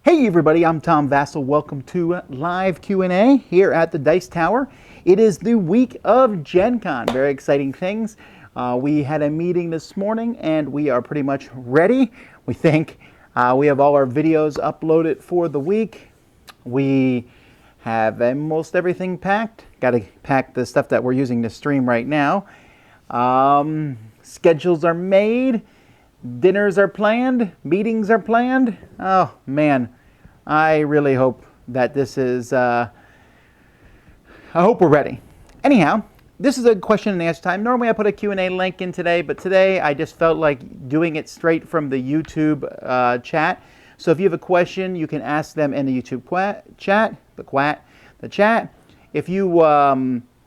Hey everybody, I'm Tom Vasel. Welcome to live Q&A here at the Dice Tower. It is the week of Gen Con. Very exciting things. We had a meeting this morning and we are pretty much ready. We think we have all our videos uploaded for the week. We have almost everything packed. Got to pack the stuff that we're using to stream right now. Schedules are made. Dinners are planned, meetings are planned. Oh man, I really hope that this is, I hope we're ready. Anyhow, this is a question and answer time. Normally I put a Q&A link in today, but today I just felt like doing it straight from the YouTube chat. So if you have a question, you can ask them in the YouTube chat, the chat. If you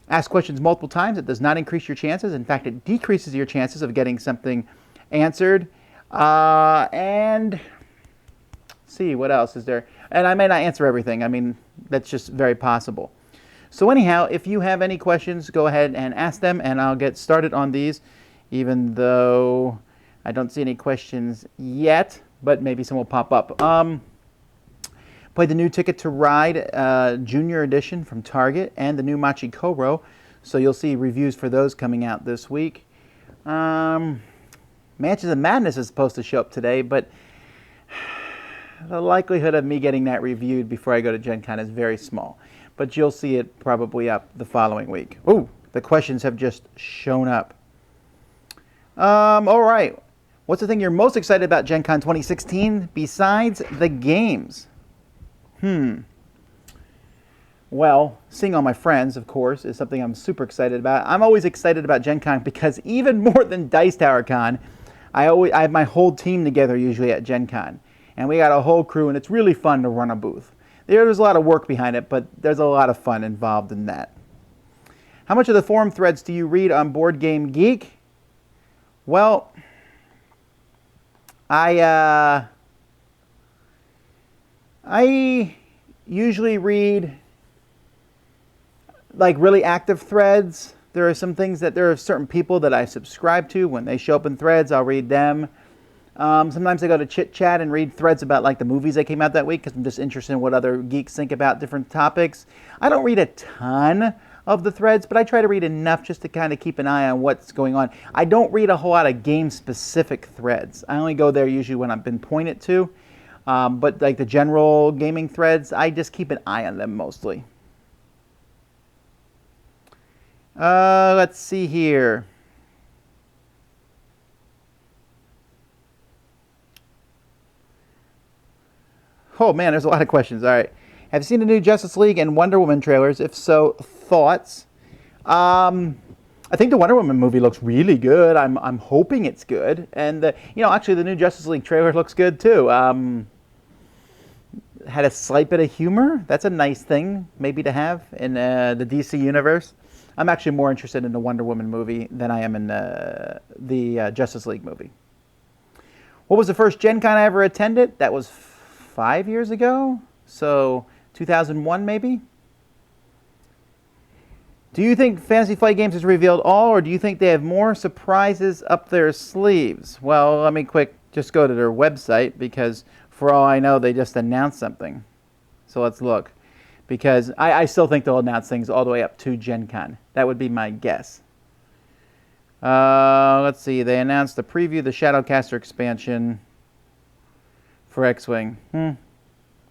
ask questions multiple times, it does not increase your chances. In fact, it decreases your chances of getting something answered. And see, what else is there? And I may not answer everything. I mean, that's just very possible. So anyhow, if you have any questions, go ahead and ask them and I'll get started on these, even though I don't see any questions yet, but maybe some will pop up. Played the new Ticket to Ride Junior Edition from Target and the new Machi Koro, so you'll see reviews for those coming out this week. Mansions of Madness is supposed to show up today, but the likelihood of me getting that reviewed before I go to Gen Con is very small. But you'll see it probably up the following week. Ooh, the questions have just shown up. All right. What's the thing you're most excited about Gen Con 2016 besides the games? Well, seeing all my friends, of course, is something I'm super excited about. I'm always excited about Gen Con because even more than Dice Tower Con, I have my whole team together usually at Gen Con. And we got a whole crew, and it's really fun to run a booth. There's a lot of work behind it, but there's a lot of fun involved in that. How much of the forum threads do you read on Board Game Geek? Well, I usually read like really active threads. There are some things that there are certain people that I subscribe to. When they show up in threads, I'll read them. Sometimes I go to Chit Chat and read threads about like the movies that came out that week because I'm just interested in what other geeks think about different topics. I don't read a ton of the threads, but I try to read enough just to kind of keep an eye on what's going on. I don't read a whole lot of game-specific threads. I only go there usually when I've been pointed to. But like the general gaming threads, I just keep an eye on them mostly. Let's see here. Oh man, there's a lot of questions. All right. Have you seen the new Justice League and Wonder Woman trailers? If so, thoughts? I think the Wonder Woman movie looks really good. I'm hoping it's good. And actually the new Justice League trailer looks good too. Had a slight bit of humor. That's a nice thing maybe to have in the DC universe. I'm actually more interested in the Wonder Woman movie than I am in the Justice League movie. What was the first Gen Con I ever attended? That was 5 years ago? So 2001 maybe? Do you think Fantasy Flight Games has revealed all, or do you think they have more surprises up their sleeves? Well, let me just go to their website, because for all I know, they just announced something. So let's look. Because I still think they'll announce things all the way up to Gen Con. That would be my guess. Let's see. They announced the preview of the Shadowcaster expansion for X-Wing.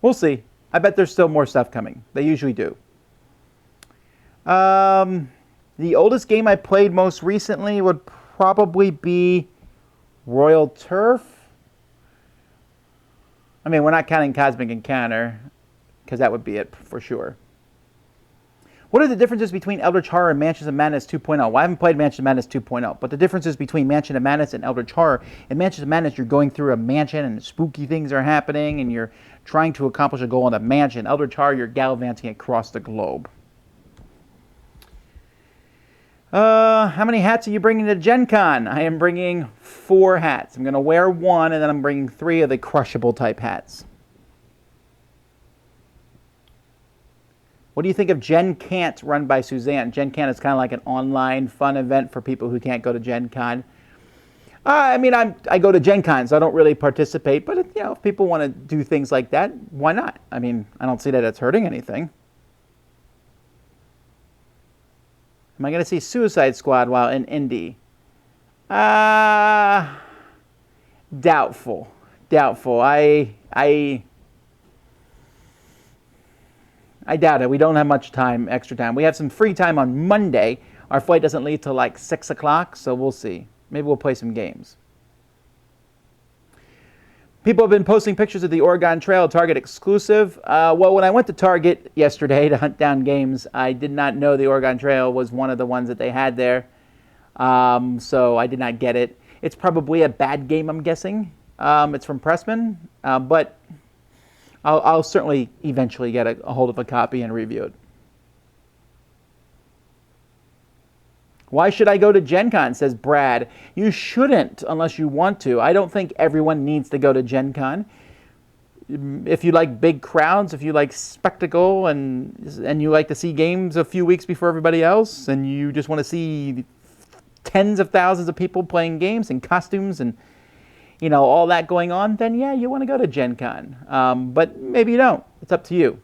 We'll see. I bet there's still more stuff coming. They usually do. The oldest game I played most recently would probably be Royal Turf. I mean, we're not counting Cosmic Encounter, because that would be it for sure. What are the differences between Eldritch Horror and Mansions of Madness 2.0? Well, I haven't played Mansions of Madness 2.0, but the differences between Mansion of Madness and Eldritch Horror: in Mansions of Madness, you're going through a mansion and spooky things are happening and you're trying to accomplish a goal in a mansion. Eldritch Horror, you're gallivanting across the globe. How many hats are you bringing to Gen Con? I am bringing 4 hats. I'm going to wear 1, and then I'm bringing 3 of the crushable type hats. What do you think of Gen Can't run by Suzanne? Gen Can't is kind of like an online fun event for people who can't go to Gen Con. I mean, I go to Gen Con, so I don't really participate. But if people want to do things like that, why not? I mean, I don't see that it's hurting anything. Am I going to see Suicide Squad while in Indy? Doubtful. Doubtful. I doubt it. We don't have much time, extra time. We have some free time on Monday. Our flight doesn't leave till like 6 o'clock, so we'll see. Maybe we'll play some games. People have been posting pictures of the Oregon Trail, Target exclusive. Well, when I went to Target yesterday to hunt down games, I did not know the Oregon Trail was one of the ones that they had there. So I did not get it. It's probably a bad game, I'm guessing. It's from Pressman, but I'll certainly eventually get a hold of a copy and review it. Why should I go to Gen Con, says Brad. You shouldn't unless you want to. I don't think everyone needs to go to Gen Con. If you like big crowds, if you like spectacle, and you like to see games a few weeks before everybody else, and you just want to see tens of thousands of people playing games and costumes and all that going on, then yeah, you want to go to Gen Con. But maybe you don't. It's up to you.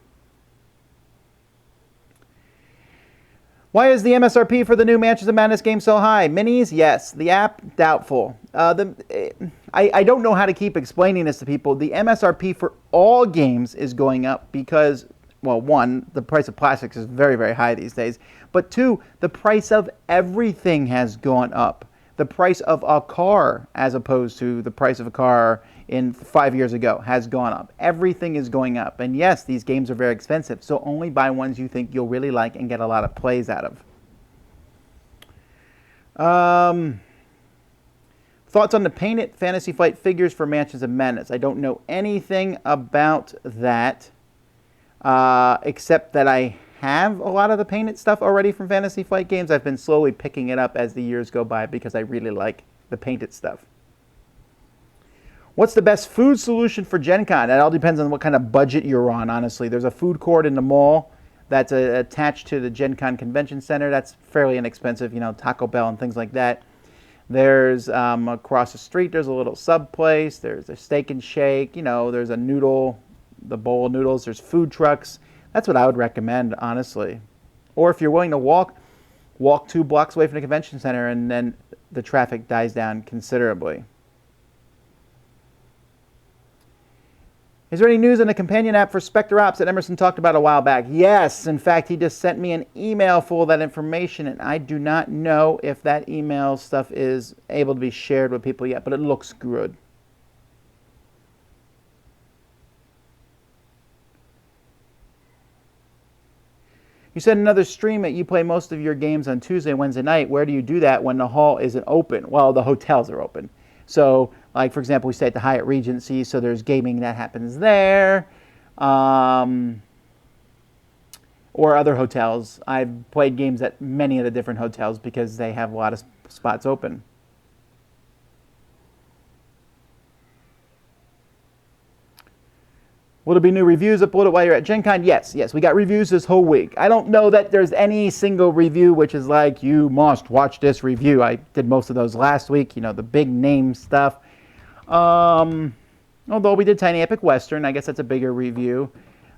Why is the MSRP for the new Mansions of Madness game so high? Minis, yes. The app, doubtful. I don't know how to keep explaining this to people. The MSRP for all games is going up because, well, one, the price of plastics is very, very high these days. But two, the price of everything has gone up. The price of a car, as opposed to the price of a car in 5 years ago, has gone up. Everything is going up. And yes, these games are very expensive, so only buy ones you think you'll really like and get a lot of plays out of. Thoughts on the painted Fantasy Flight figures for Mansions of Madness? I don't know anything about that, except that I have a lot of the painted stuff already from Fantasy Flight games. I've been slowly picking it up as the years go by because I really like the painted stuff. What's the best food solution for Gen Con? That all depends on what kind of budget you're on, honestly. There's a food court in the mall that's attached to the Gen Con Convention Center. That's fairly inexpensive, Taco Bell and things like that. There's, across the street, there's a little sub place. There's a Steak and Shake. There's a the bowl of noodles. There's food trucks. That's what I would recommend, honestly. Or if you're willing to walk 2 blocks away from the convention center, and then the traffic dies down considerably. Is there any news on the companion app for Spectre Ops that Emerson talked about a while back? Yes. In fact, he just sent me an email full of that information, and I do not know if that email stuff is able to be shared with people yet, but it looks good. You said in another stream that you play most of your games on Tuesday and Wednesday night. Where do you do that when the hall isn't open? Well, the hotels are open. So, like, for example, we stay at the Hyatt Regency, so there's gaming that happens there. Or other hotels. I've played games at many of the different hotels because they have a lot of spots open. Will there be new reviews uploaded while you're at Gen Con? Yes. We got reviews this whole week. I don't know that there's any single review which is like, you must watch this review. I did most of those last week, the big name stuff. Although we did Tiny Epic Western, I guess that's a bigger review.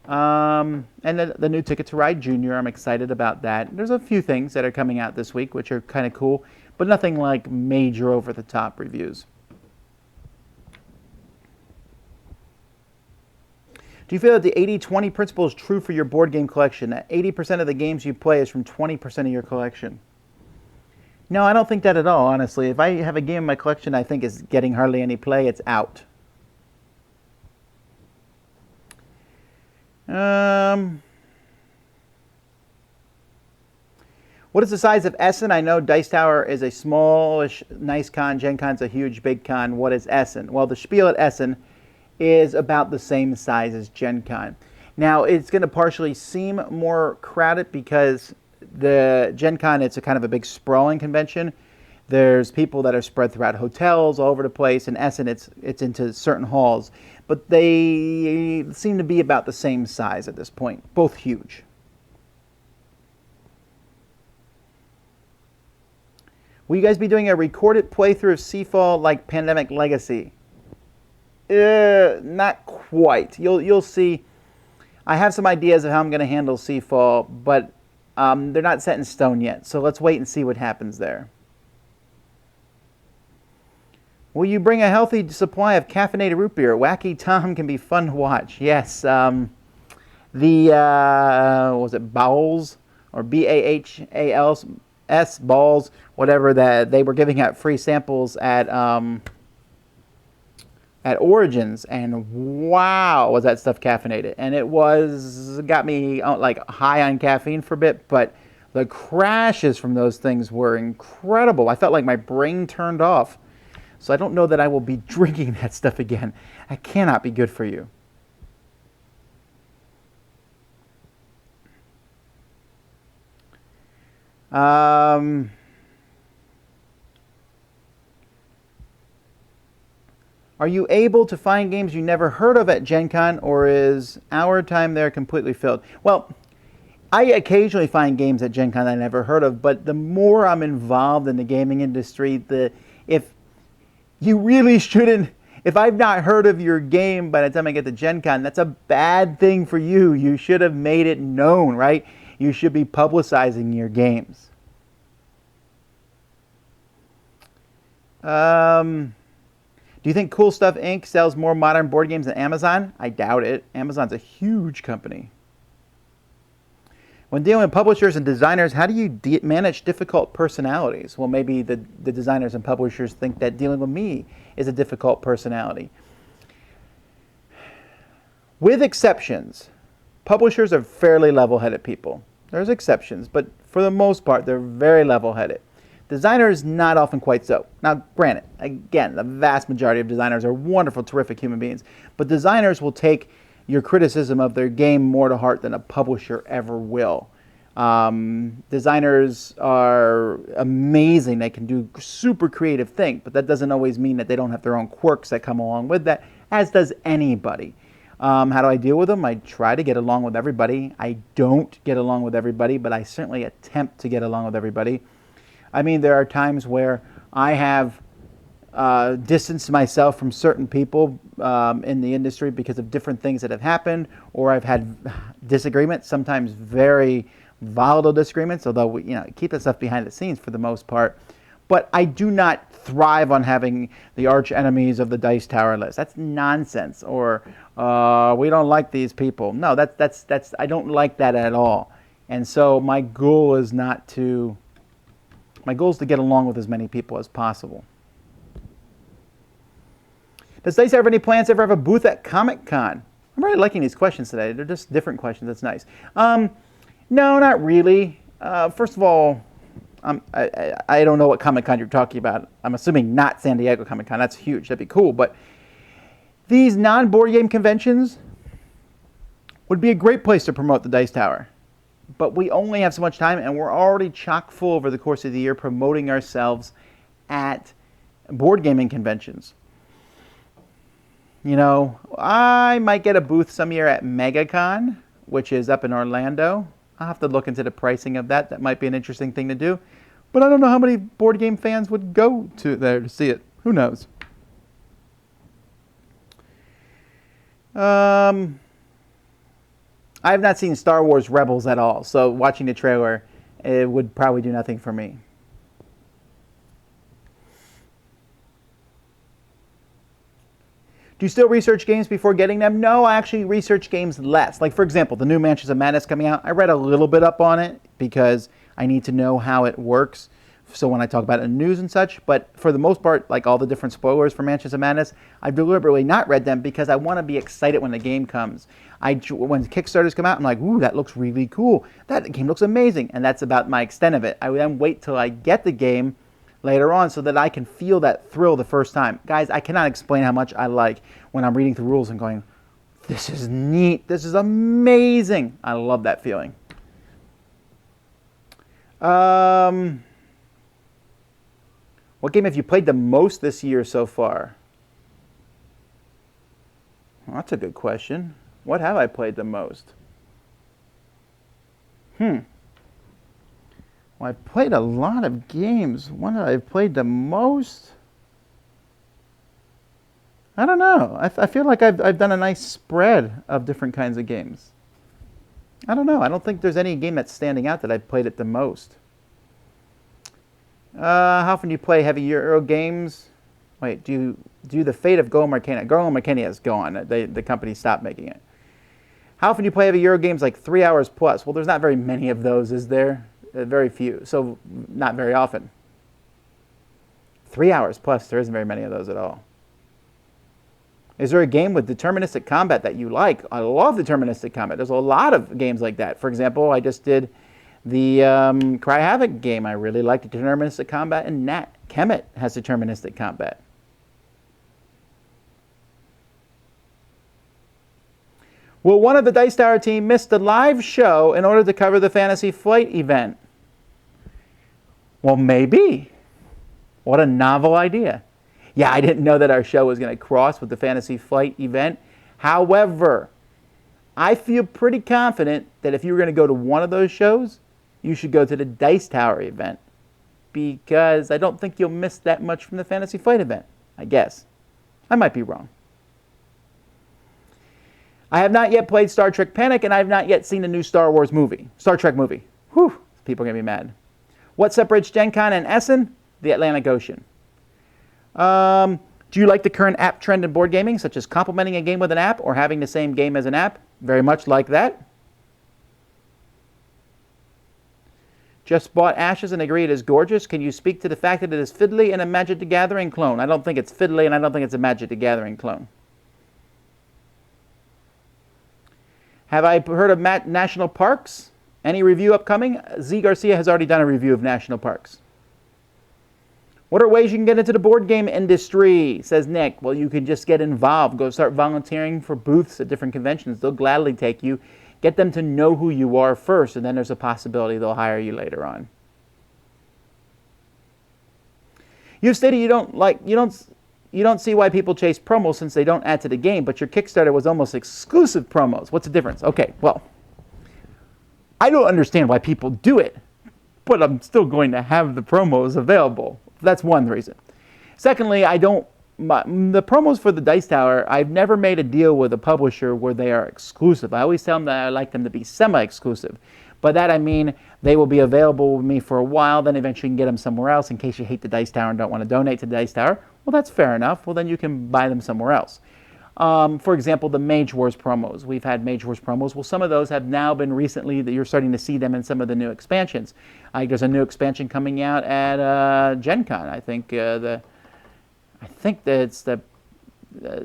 And the new Ticket to Ride Junior, I'm excited about that. There's a few things that are coming out this week which are kind of cool, but nothing like major over-the-top reviews. Do you feel that the 80-20 principle is true for your board game collection? That 80% of the games you play is from 20% of your collection? No, I don't think that at all, honestly. If I have a game in my collection I think is getting hardly any play, it's out. What is the size of Essen? I know Dice Tower is a smallish, nice con. Gen Con's a huge, big con. What is Essen? Well, the Spiel at Essen is about the same size as Gen Con. Now, it's going to partially seem more crowded because the Gen Con, it's a kind of a big sprawling convention. There's people that are spread throughout hotels all over the place. In Essen, it's into certain halls. But they seem to be about the same size at this point. Both huge. Will you guys be doing a recorded playthrough of Seafall like Pandemic Legacy? Not quite. You'll see. I have some ideas of how I'm going to handle Seafall, but they're not set in stone yet. So let's wait and see what happens there. Will you bring a healthy supply of caffeinated root beer? Wacky Tom can be fun to watch. Yes. What was it, Bowls? Or BAHALS, balls, whatever, that they were giving out free samples at Origins, and wow, was that stuff caffeinated. And it got me like high on caffeine for a bit, but the crashes from those things were incredible. I felt like my brain turned off. So I don't know that I will be drinking that stuff again. That cannot be good for you. Are you able to find games you never heard of at Gen Con, or is our time there completely filled? Well, I occasionally find games at Gen Con I never heard of, but the more I'm involved in the gaming industry, if you really shouldn't, if I've not heard of your game by the time I get to Gen Con, that's a bad thing for you. You should have made it known, right? You should be publicizing your games. Do you think Cool Stuff Inc. sells more modern board games than Amazon? I doubt it. Amazon's a huge company. When dealing with publishers and designers, how do you manage difficult personalities? Well, maybe the designers and publishers think that dealing with me is a difficult personality. With exceptions, publishers are fairly level-headed people. There's exceptions, but for the most part, they're very level-headed. Designers, not often quite so. Now, granted, again, the vast majority of designers are wonderful, terrific human beings, but designers will take your criticism of their game more to heart than a publisher ever will. Designers are amazing. They can do super creative things, but that doesn't always mean that they don't have their own quirks that come along with that, as does anybody. How do I deal with them? I try to get along with everybody. I don't get along with everybody, but I certainly attempt to get along with everybody. I mean, there are times where I have distanced myself from certain people in the industry because of different things that have happened, or I've had disagreements, sometimes very volatile disagreements, although we keep that stuff behind the scenes for the most part. But I do not thrive on having the arch enemies of the Dice Tower list. That's nonsense. Or we don't like these people. No, that's I don't like that at all. And so my goal is to get along with as many people as possible. Does Dice have any plans to ever have a booth at Comic-Con? I'm really liking these questions today. They're just different questions. That's nice. No, not really. First of all, I don't know what Comic-Con you're talking about. I'm assuming not San Diego Comic-Con. That's huge. That'd be cool. But these non-board game conventions would be a great place to promote the Dice Tower. But we only have so much time, and we're already chock full over the course of the year promoting ourselves at board gaming conventions. I might get a booth some year at MegaCon, which is up in Orlando. I'll have to look into the pricing of that. That might be an interesting thing to do. But I don't know how many board game fans would go to there to see it. Who knows? I have not seen Star Wars Rebels at all, so watching the trailer, it would probably do nothing for me. Do you still research games before getting them? No, I actually research games less. Like, for example, the new Mansions of Madness coming out, I read a little bit up on it because I need to know how it works. So when I talk about it in the news and such, but for the most part, like all the different spoilers for Mansions of Madness, I've deliberately not read them because I want to be excited when the game comes. When Kickstarters come out, I'm like, ooh, that looks really cool. That game looks amazing. And that's about my extent of it. I then wait till I get the game later on so that I can feel that thrill the first time. Guys, I cannot explain how much I like when I'm reading the rules and going, this is neat. This is amazing. I love that feeling. What game have you played the most this year so far? Well, that's a good question. What have I played the most? Well, Well, I played a lot of games. One that I've played the most? I don't know. I feel like I've done a nice spread of different kinds of games. I don't know. I don't think there's any game that's standing out that I've played it the most. How often do you play heavy Euro games? Wait, do the Fate of Go Marcana? Go Marcana is gone. The company stopped making it. How often do you play heavy Euro games? Like 3 hours plus. Well, there's not very many of those, is there? Very few. So not very often. 3 hours plus. There isn't very many of those at all. Is there a game with deterministic combat that you like? I love deterministic combat. There's a lot of games like that. For example, I just did the Cry Havoc game. I really liked deterministic combat, and Nat Kemet has deterministic combat. Will one of the Dice Tower team miss the live show in order to cover the Fantasy Flight event? Well, maybe. What a novel idea. Yeah, I didn't know that our show was going to cross with the Fantasy Flight event. However, I feel pretty confident that if you were going to go to one of those shows, you should go to the Dice Tower event, because I don't think you'll miss that much from the Fantasy Flight event, I guess. I might be wrong. I have not yet played Star Trek Panic, and I have not yet seen the new Star Trek movie. Whew, people are going to be mad. What separates Gen Con and Essen? The Atlantic Ocean. Do you like the current app trend in board gaming, such as complementing a game with an app or having the same game as an app? Very much like that. Just bought Ashes and agree it is gorgeous. Can you speak to the fact that it is fiddly and a Magic the Gathering clone? I don't think it's fiddly, and I don't think it's a Magic the Gathering clone. Have I heard of National Parks? Any review upcoming? Z Garcia has already done a review of National Parks. What are ways you can get into the board game industry, says Nick? Well, you can just get involved. Go start volunteering for booths at different conventions. They'll gladly take you. Get them to know who you are first, and then there's a possibility they'll hire you later on. You've stated you don't see why people chase promos since they don't add to the game, but your Kickstarter was almost exclusive promos. What's the difference? Okay, well, I don't understand why people do it, but I'm still going to have the promos available. That's one reason. Secondly, the promos for the Dice Tower, I've never made a deal with a publisher where they are exclusive. I always tell them that I like them to be semi-exclusive. By that I mean they will be available with me for a while, then eventually you can get them somewhere else in case you hate the Dice Tower and don't want to donate to the Dice Tower. Well, that's fair enough. Well, then you can buy them somewhere else. For example, the Mage Wars promos. We've had Mage Wars promos. Well, some of those have now been recently, that you're starting to see them in some of the new expansions. There's a new expansion coming out at Gen Con. I think that it's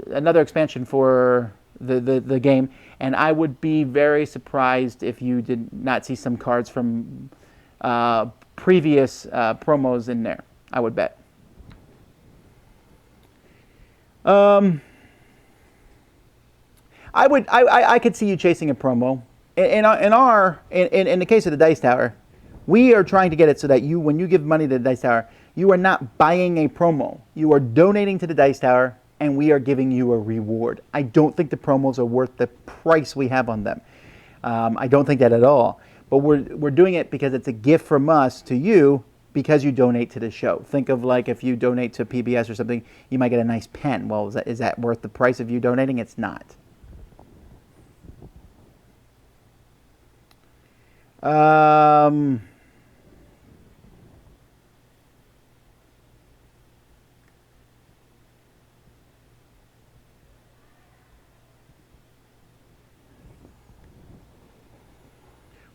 another expansion for the game, and I would be very surprised if you did not see some cards from previous promos in there. I would bet. I could see you chasing a promo. In the case of the Dice Tower, we are trying to get it so that when you give money to the Dice Tower, you are not buying a promo. You are donating to the Dice Tower, and we are giving you a reward. I don't think the promos are worth the price we have on them. I don't think that at all. But we're doing it because it's a gift from us to you because you donate to the show. Think of like if you donate to PBS or something, you might get a nice pen. Well, is that worth the price of you donating? It's not.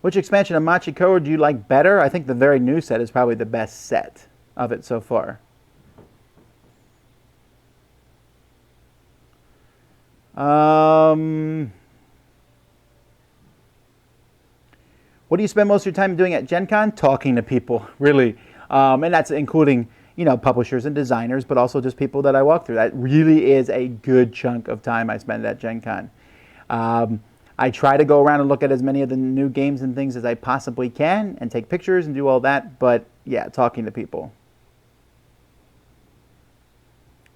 Which expansion of Machiko do you like better? I think the very new set is probably the best set of it so far. What do you spend most of your time doing at Gen Con? Talking to people, really. And that's including, publishers and designers, but also just people that I walk through. That really is a good chunk of time I spend at Gen Con. I try to go around and look at as many of the new games and things as I possibly can and take pictures and do all that, but yeah, talking to people.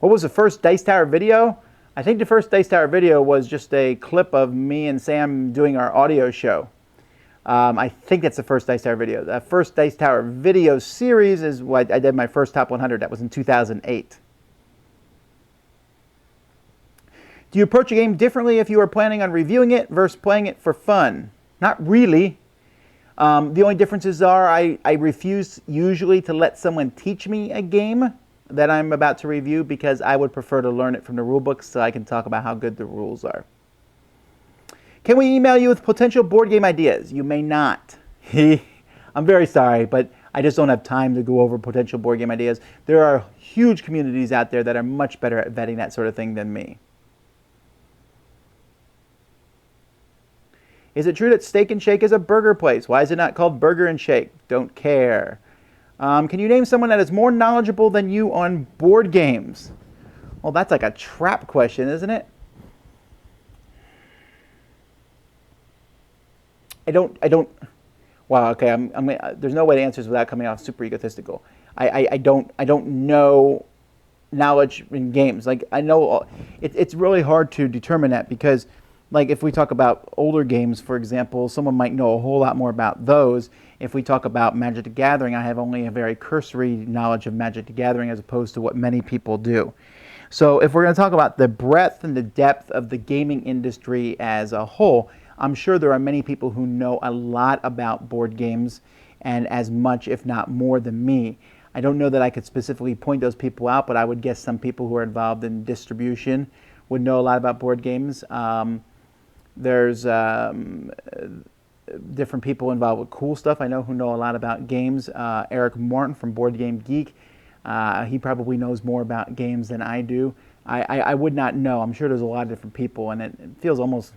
What was the first Dice Tower video? I think the first Dice Tower video was just a clip of me and Sam doing our audio show. I think that's the first Dice Tower video. The first Dice Tower video series is what I did my first top 100. That was in 2008. Do you approach a game differently if you are planning on reviewing it versus playing it for fun? Not really. The only differences are I refuse usually to let someone teach me a game that I'm about to review because I would prefer to learn it from the rule book so I can talk about how good the rules are. Can we email you with potential board game ideas? You may not. I'm very sorry, but I just don't have time to go over potential board game ideas. There are huge communities out there that are much better at vetting that sort of thing than me. Is it true that Steak and Shake is a burger place? Why is it not called Burger and Shake? Don't care. Can you name someone that is more knowledgeable than you on board games? Well, that's like a trap question, isn't it? I don't. Wow. Okay. There's no way to answer this without coming off super egotistical. I don't know knowledge in games. Like I know it's really hard to determine that because, like, if we talk about older games, for example, someone might know a whole lot more about those. If we talk about Magic the Gathering, I have only a very cursory knowledge of Magic the Gathering as opposed to what many people do. So if we're going to talk about the breadth and the depth of the gaming industry as a whole, I'm sure there are many people who know a lot about board games and as much, if not more, than me. I don't know that I could specifically point those people out, but I would guess some people who are involved in distribution would know a lot about board games. There's different people involved with cool stuff I know who know a lot about games. Eric Morton from Board Game Geek, he probably knows more about games than I do. I would not know. I'm sure there's a lot of different people, and it feels almost,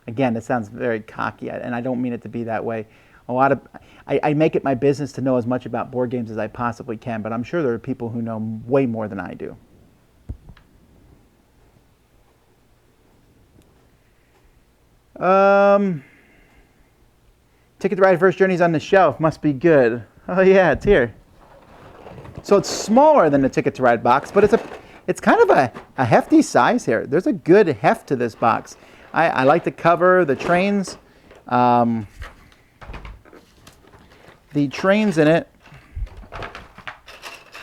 again, it sounds very cocky, and I don't mean it to be that way. I make it my business to know as much about board games as I possibly can, but I'm sure there are people who know way more than I do. Ticket to Ride First Journey's on the shelf. Must be good. Oh yeah, it's here. So it's smaller than the Ticket to Ride box, but it's kind of a hefty size here. There's a good heft to this box. I like the cover, the trains. The trains in it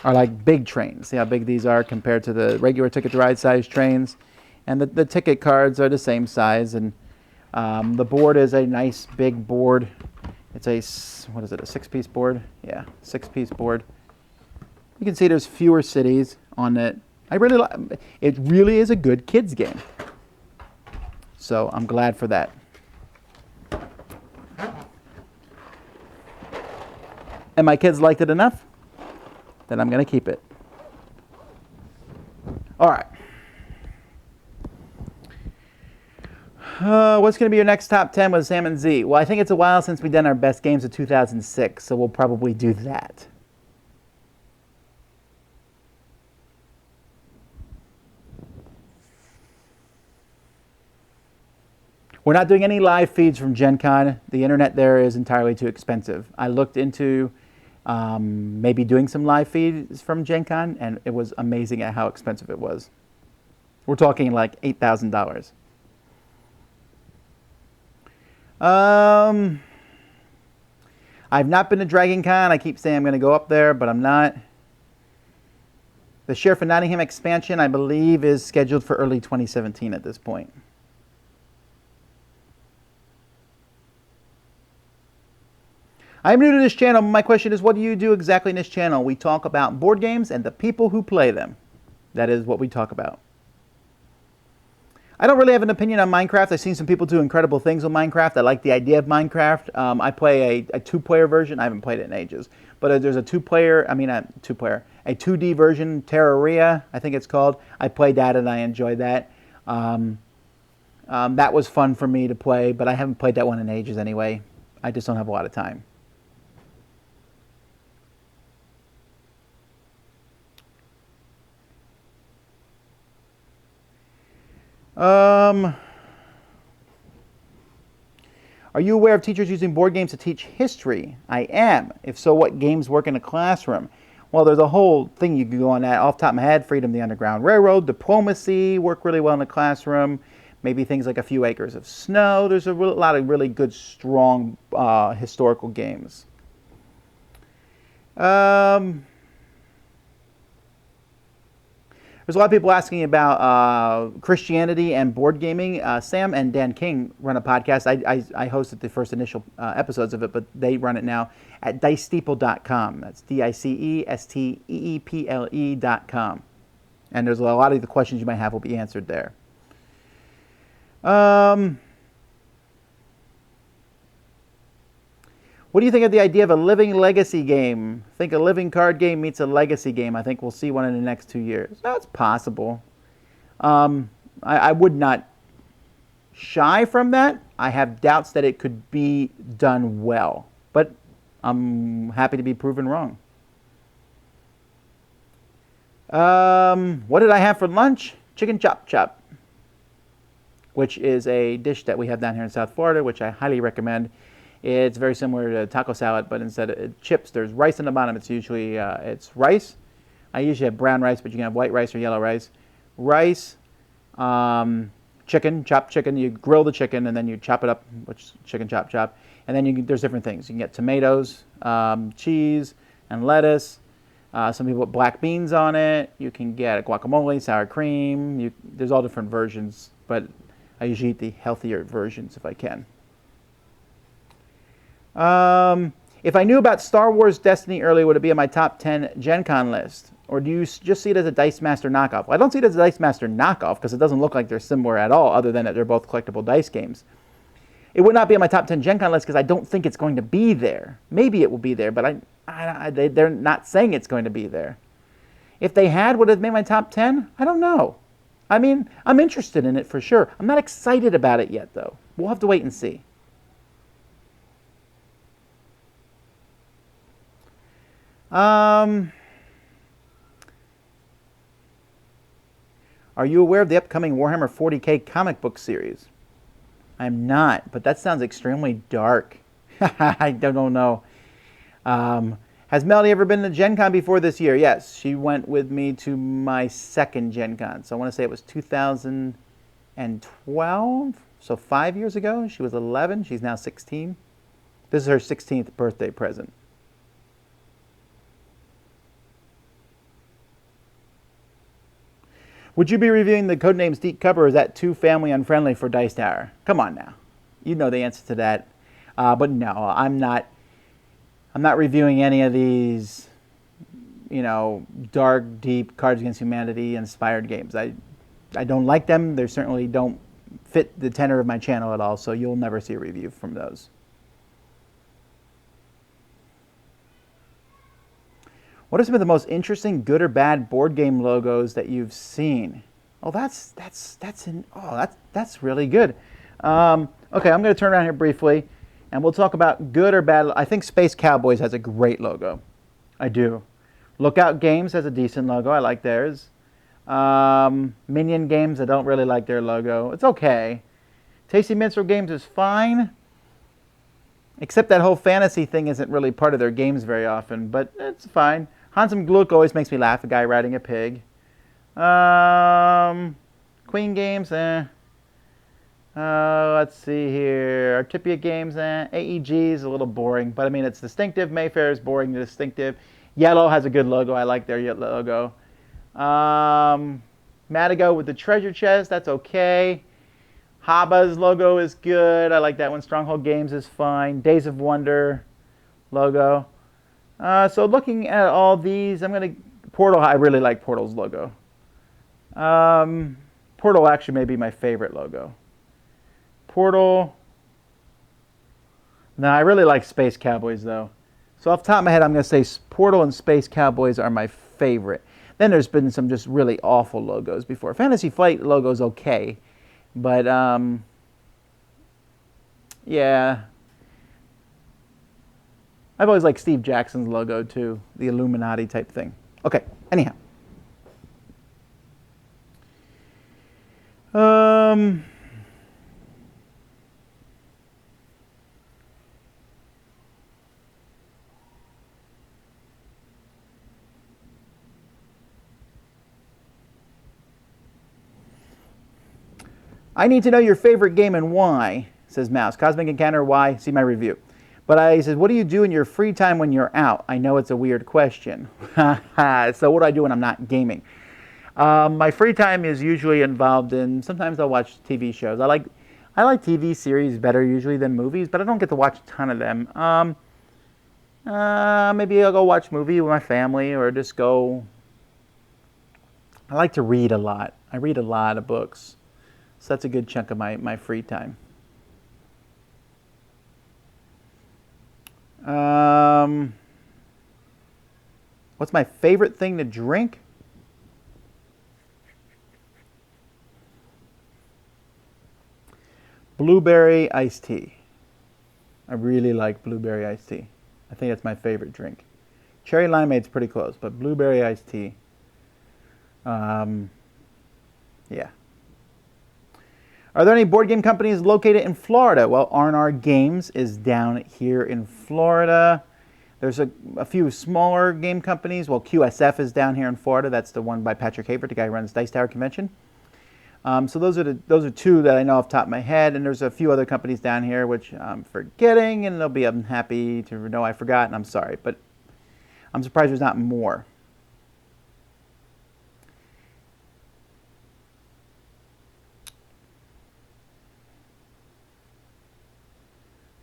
are like big trains. See how big these are compared to the regular Ticket to Ride size trains. And the ticket cards are the same size. And the board is a nice big board. It's a 6-piece board? Yeah, 6-piece board. You can see there's fewer cities on it. It really is a good kids game. So I'm glad for that. And my kids liked it enough that I'm going to keep it. All right. What's going to be your next top 10 with Sam and Z? Well, I think it's a while since we've done our best games of 2006, so we'll probably do that. We're not doing any live feeds from Gen Con. The internet there is entirely too expensive. I looked into maybe doing some live feeds from Gen Con, and it was amazing at how expensive it was. We're talking like $8,000. I've not been to Dragon Con. I keep saying I'm going to go up there, but I'm not. The Sheriff of Nottingham expansion, I believe, is scheduled for early 2017 at this point. I'm new to this channel. My question is, what do you do exactly in this channel? We talk about board games and the people who play them. That is what we talk about. I don't really have an opinion on Minecraft. I've seen some people do incredible things with Minecraft. I like the idea of Minecraft. I play a two-player version. I haven't played it in ages. But there's a 2D version, Terraria, I think it's called. I played that and I enjoyed that. That was fun for me to play, but I haven't played that one in ages anyway. I just don't have a lot of time. Are you aware of teachers using board games to teach history? I am. If so, what games work in a classroom? Well, there's a whole thing you can go on that. Off the top of my head, Freedom, the Underground Railroad, Diplomacy work really well in the classroom. Maybe things like A Few Acres of Snow. There's a lot of really good, strong historical games. There's a lot of people asking about Christianity and board gaming. Sam and Dan King run a podcast. I hosted the first initial episodes of it, but they run it now at dicesteeple.com. That's DICESTEEPLE.com. And there's a lot of the questions you might have will be answered there. What do you think of the idea of a living legacy game? Think a living card game meets a legacy game. I think we'll see one in the next 2 years. That's possible. I would not shy from that. I have doubts that it could be done well, but I'm happy to be proven wrong. What did I have for lunch? Chicken chop chop, which is a dish that we have down here in South Florida, which I highly recommend. It's very similar to taco salad, but instead of chips, there's rice on the bottom. It's usually it's rice. I usually have brown rice, but you can have white rice or yellow rice. Rice, chicken, chopped chicken. You grill the chicken and then you chop it up, which is chicken chop chop. And then there's different things. You can get tomatoes, cheese, and lettuce. Some people put black beans on it. You can get a guacamole, sour cream. There's all different versions, but I usually eat the healthier versions if I can. If I knew about Star Wars Destiny early, would it be on my top 10 Gen Con list? Or do you just see it as a Dice Master knockoff? Well, I don't see it as a Dice Master knockoff because it doesn't look like they're similar at all, other than that they're both collectible dice games. It would not be on my top 10 Gen Con list because I don't think it's going to be there. Maybe it will be there, but they're not saying it's going to be there. If they had, would it have made my top 10? I don't know. I mean, I'm interested in it for sure. I'm not excited about it yet, though. We'll have to wait and see. Are you aware of the upcoming Warhammer 40K comic book series? I'm not, but that sounds extremely dark. I don't know. Has Melody ever been to Gen Con before this year? Yes, she went with me to my second Gen Con. So I want to say it was 2012, so 5 years ago. She was 11. She's now 16. This is her 16th birthday present. Would you be reviewing the Codenames Deep Cover, or is that too family unfriendly for Dice Tower? Come on now. You know the answer to that. But no, I'm not reviewing any of these, dark, deep, Cards Against Humanity inspired games. I don't like them. They certainly don't fit the tenor of my channel at all, so you'll never see a review from those. What are some of the most interesting, good or bad board game logos that you've seen? Oh, that's really good. Okay, I'm going to turn around here briefly, and we'll talk about good or bad. I think Space Cowboys has a great logo. I do. Lookout Games has a decent logo. I like theirs. Minion Games, I don't really like their logo. It's okay. Tasty Minstrel Games is fine. Except that whole fantasy thing isn't really part of their games very often, but it's fine. Hansum Gluck always makes me laugh, a guy riding a pig. Queen Games, let's see here. Artipia Games, AEG is a little boring, but I mean, it's distinctive. Mayfair is boring, distinctive. Yellow has a good logo. I like their logo. Madigo with the treasure chest, that's okay. Haba's logo is good. I like that one. Stronghold Games is fine. Days of Wonder logo. So looking at all these, Portal, I really like Portal's logo. Portal actually may be my favorite logo. Portal. No, I really like Space Cowboys though. So off the top of my head, I'm going to say Portal and Space Cowboys are my favorite. Then there's been some just really awful logos before. Fantasy Flight logo's okay. But, yeah. I've always liked Steve Jackson's logo, too. The Illuminati type thing. Okay, anyhow. I need to know your favorite game and why, says Mouse. Cosmic Encounter, why? See my review. But he says, what do you do in your free time when you're out? I know it's a weird question. So what do I do when I'm not gaming? My free time is usually involved in, sometimes I'll watch TV shows. I like TV series better usually than movies, but I don't get to watch a ton of them. Maybe I'll go watch a movie with my family or just go. I like to read a lot. I read a lot of books. So that's a good chunk of my free time. What's my favorite thing to drink? Blueberry iced tea. I really like blueberry iced tea. I think that's my favorite drink. Cherry limeade's pretty close, but blueberry iced tea. Yeah. Are there any board game companies located in Florida? Well, R&R Games is down here in Florida. There's a few smaller game companies. Well, QSF is down here in Florida. That's the one by Patrick Havert, the guy who runs Dice Tower Convention. So those are two that I know off the top of my head, and there's a few other companies down here which I'm forgetting, and they'll be happy to know I forgot, and I'm sorry, but I'm surprised there's not more.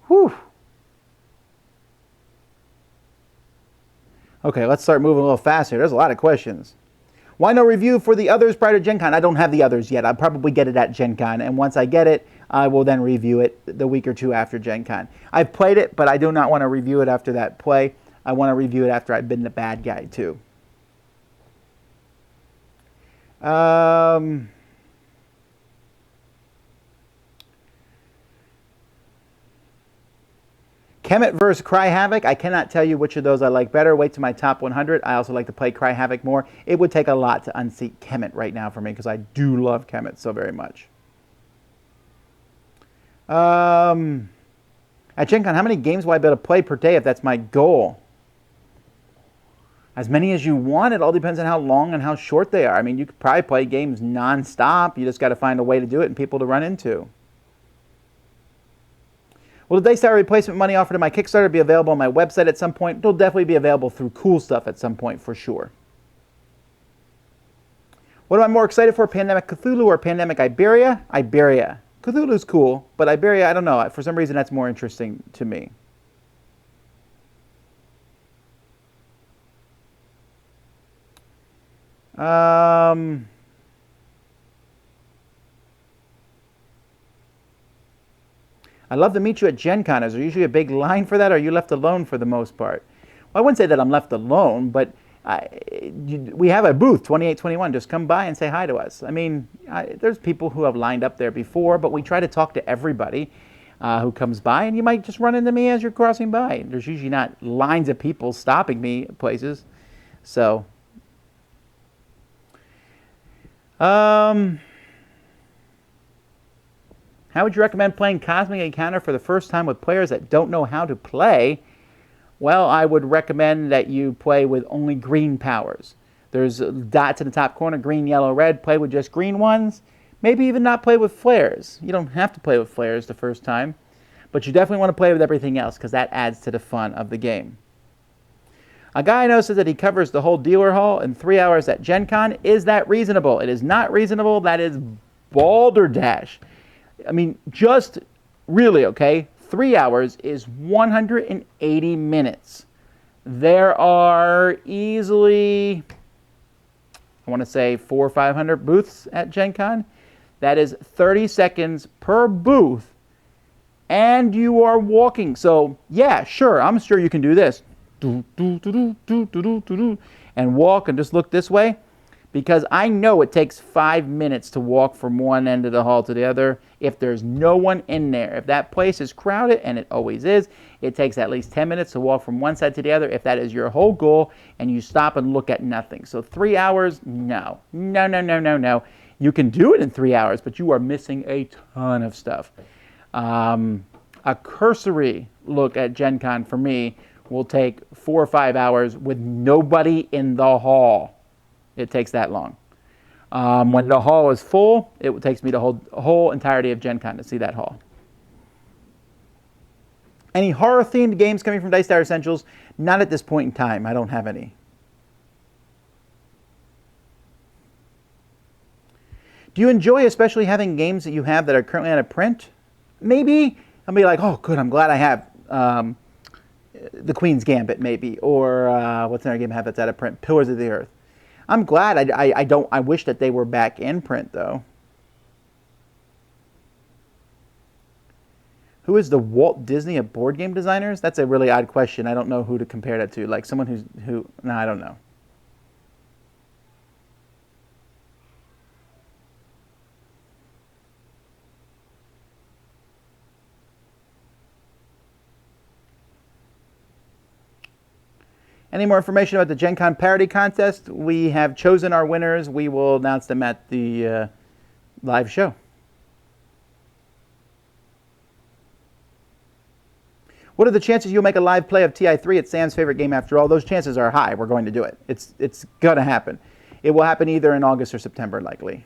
Whew. Okay, let's start moving a little faster. There's a lot of questions. Why no review for the others prior to Gen Con? I don't have the others yet. I'll probably get it at Gen Con, and once I get it, I will then review it the week or two after Gen Con. I've played it, but I do not want to review it after that play. I want to review it after I've been the bad guy, too. Kemet versus Cry Havoc. I cannot tell you which of those I like better. Wait to my top 100. I also like to play Cry Havoc more. It would take a lot to unseat Kemet right now for me because I do love Kemet so very much. At Gen Con, how many games will I be able to play per day if that's my goal? As many as you want. It all depends on how long and how short they are. I mean, you could probably play games non-stop. You just got to find a way to do it and people to run into. Will the Dice Tower replacement money offered in my Kickstarter be available on my website at some point? It'll definitely be available through Cool Stuff at some point for sure. What am I more excited for, Pandemic Cthulhu or Pandemic Iberia? Iberia. Cthulhu's cool, but Iberia, I don't know. For some reason, that's more interesting to me. I'd love to meet you at Gen Con. Is there usually a big line for that, or are you left alone for the most part? Well, I wouldn't say that I'm left alone, but we have a booth, 2821. Just come by and say hi to us. I mean, there's people who have lined up there before, but we try to talk to everybody who comes by, and you might just run into me as you're crossing by. There's usually not lines of people stopping me at places. So, how would you recommend playing Cosmic Encounter for the first time with players that don't know how to play? Well, I would recommend that you play with only green powers. There's dots in the top corner, green, yellow, red. Play with just green ones. Maybe even not play with flares. You don't have to play with flares the first time, but you definitely want to play with everything else because that adds to the fun of the game. A guy I know says that he covers the whole dealer hall in 3 hours at Gen Con. Is that reasonable? It is not reasonable. That is balderdash. I mean, just really, okay, 3 hours is 180 minutes. There are easily, I want to say 400 or 500 booths at Gen Con. That is 30 seconds per booth, and you are walking. So, yeah, sure, I'm sure you can do this. And walk and just look this way. Because I know it takes 5 minutes to walk from one end of the hall to the other if there's no one in there. If that place is crowded, and it always is, it takes at least 10 minutes to walk from one side to the other if that is your whole goal and you stop and look at nothing. So 3 hours, no. No, no, no, no, no. You can do it in 3 hours, but you are missing a ton of stuff. A cursory look at Gen Con for me will take 4 or 5 hours with nobody in the hall. It takes that long. When the hall is full, it takes me the whole entirety of Gen Con to see that hall. Any horror-themed games coming from Dice Tower Essentials? Not at this point in time. I don't have any. Do you enjoy especially having games that you have that are currently out of print? Maybe. I'll be like, oh, good, I'm glad I have the Queen's Gambit, maybe. Or what's another game I have that's out of print? Pillars of the Earth. I'm glad. I wish that they were back in print, though. Who is the Walt Disney of board game designers? That's a really odd question. I don't know who to compare that to. Like someone no, I don't know. Any more information about the Gen Con parody contest? We have chosen our winners. We will announce them at the live show. What are the chances you'll make a live play of TI3? It's Sam's favorite game after all. Those chances are high. We're going to do it. It's going to happen. It will happen either in August or September, likely.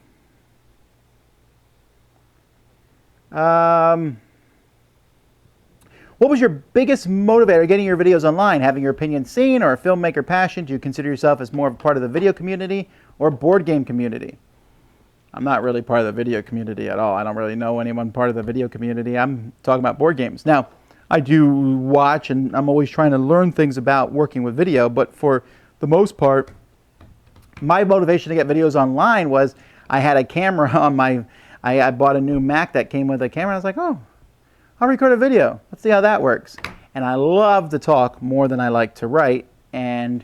What was your biggest motivator getting your videos online? Having your opinion seen or a filmmaker passion? Do you consider yourself as more of a part of the video community or board game community? I'm not really part of the video community at all. I don't really know anyone part of the video community. I'm talking about board games. Now, I do watch and I'm always trying to learn things about working with video, but for the most part, my motivation to get videos online was I had a camera on I bought a new Mac that came with a camera. I was like, oh, I'll record a video. Let's see how that works. And I love to talk more than I like to write. And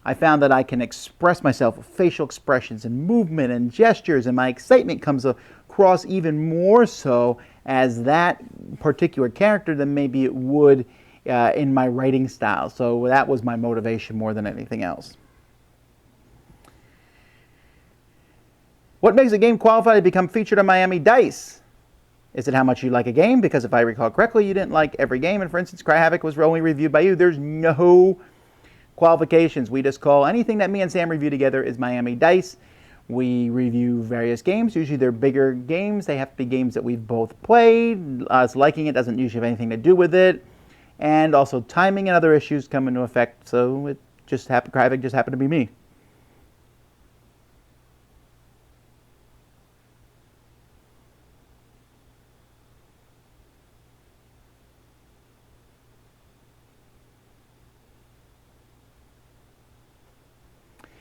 I found that I can express myself with facial expressions and movement and gestures. And my excitement comes across even more so as that particular character than maybe it would in my writing style. So that was my motivation more than anything else. What makes a game qualify to become featured on Miami Dice? Is it how much you like a game? Because if I recall correctly, you didn't like every game. And for instance, Cry Havoc was only reviewed by you. There's no qualifications. We just call anything that me and Sam review together is Miami Dice. We review various games. Usually they're bigger games. They have to be games that we've both played. Us liking it doesn't usually have anything to do with it. And also timing and other issues come into effect. So it just happened, Cry Havoc just happened to be me.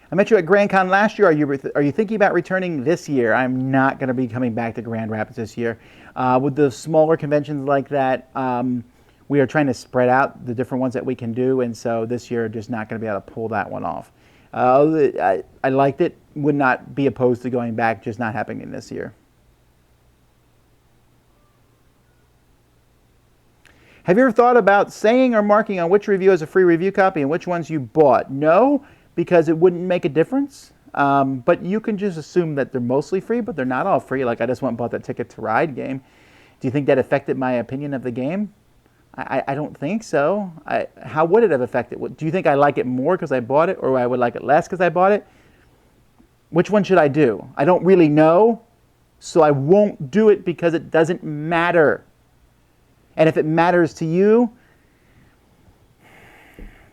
I met you at Grand Con last year. Are you thinking about returning this year? I'm not going to be coming back to Grand Rapids this year. With the smaller conventions like that, we are trying to spread out the different ones that we can do, and so this year just not going to be able to pull that one off. I liked it. Would not be opposed to going back, just not happening this year. Have you ever thought about saying or marking on which review is a free review copy and which ones you bought? No, because it wouldn't make a difference. But you can just assume that they're mostly free, but they're not all free. Like I just went and bought that Ticket to Ride game. Do you think that affected my opinion of the game? I don't think so. How would it have affected? Do you think I like it more because I bought it, or I would like it less because I bought it? Which one should I do? I don't really know, so I won't do it because it doesn't matter. And if it matters to you,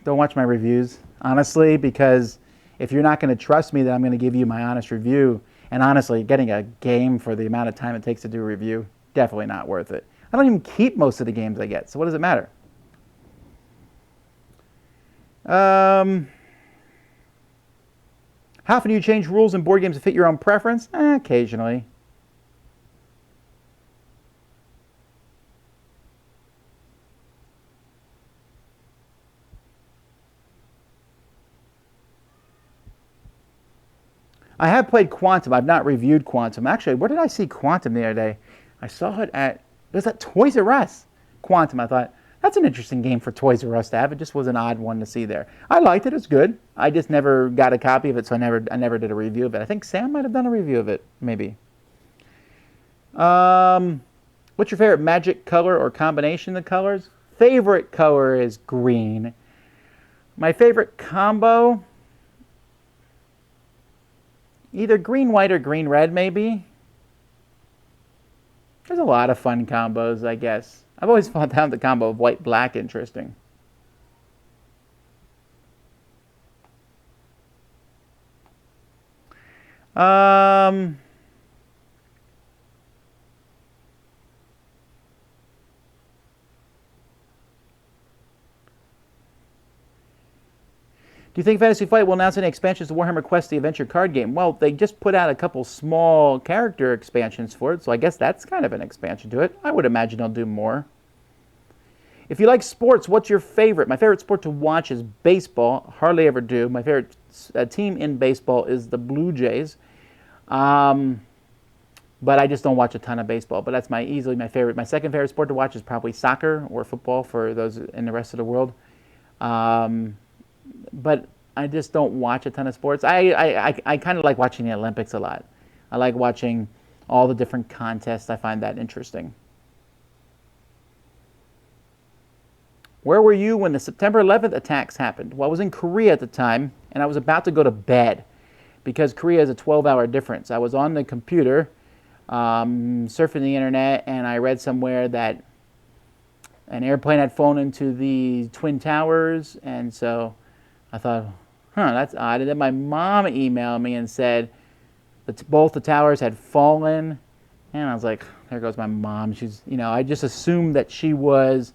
don't watch my reviews, honestly, because if you're not going to trust me that I'm going to give you my honest review, and honestly, getting a game for the amount of time it takes to do a review, definitely not worth it. I don't even keep most of the games I get, so what does it matter? How often do you change rules in board games to fit your own preference? Occasionally. I have played Quantum. I've not reviewed Quantum. Actually, where did I see Quantum the other day? I saw it it was at Toys R Us. Quantum, I thought, that's an interesting game for Toys R Us to have. It just was an odd one to see there. I liked it. It's good. I just never got a copy of it, so I never did a review of it. I think Sam might have done a review of it, maybe. What's your favorite magic color or combination of colors? Favorite color is green. My favorite combo Either green white or green red, maybe. There's a lot of fun combos, I guess. I've always found the combo of white black interesting. Um, Do you think Fantasy Flight will announce any expansions to Warhammer Quest, the adventure card game? Well, they just put out a couple small character expansions for it, so I guess that's kind of an expansion to it. I would imagine they'll do more. If you like sports, what's your favorite? My favorite sport to watch is baseball. Hardly ever do. My favorite team in baseball is the Blue Jays. But I just don't watch a ton of baseball. But that's easily my favorite. My second favorite sport to watch is probably soccer or football for those in the rest of the world. But I just don't watch a ton of sports. I kind of like watching the Olympics a lot. I like watching all the different contests. I find that interesting. Where were you when the September 11th attacks happened? Well, I was in Korea at the time, and I was about to go to bed because Korea is a 12-hour difference. I was on the computer, surfing the internet, and I read somewhere that an airplane had fallen into the Twin Towers, and so I thought, that's odd. And then my mom emailed me and said that both the towers had fallen, and I was like, there goes my mom. I just assumed that she was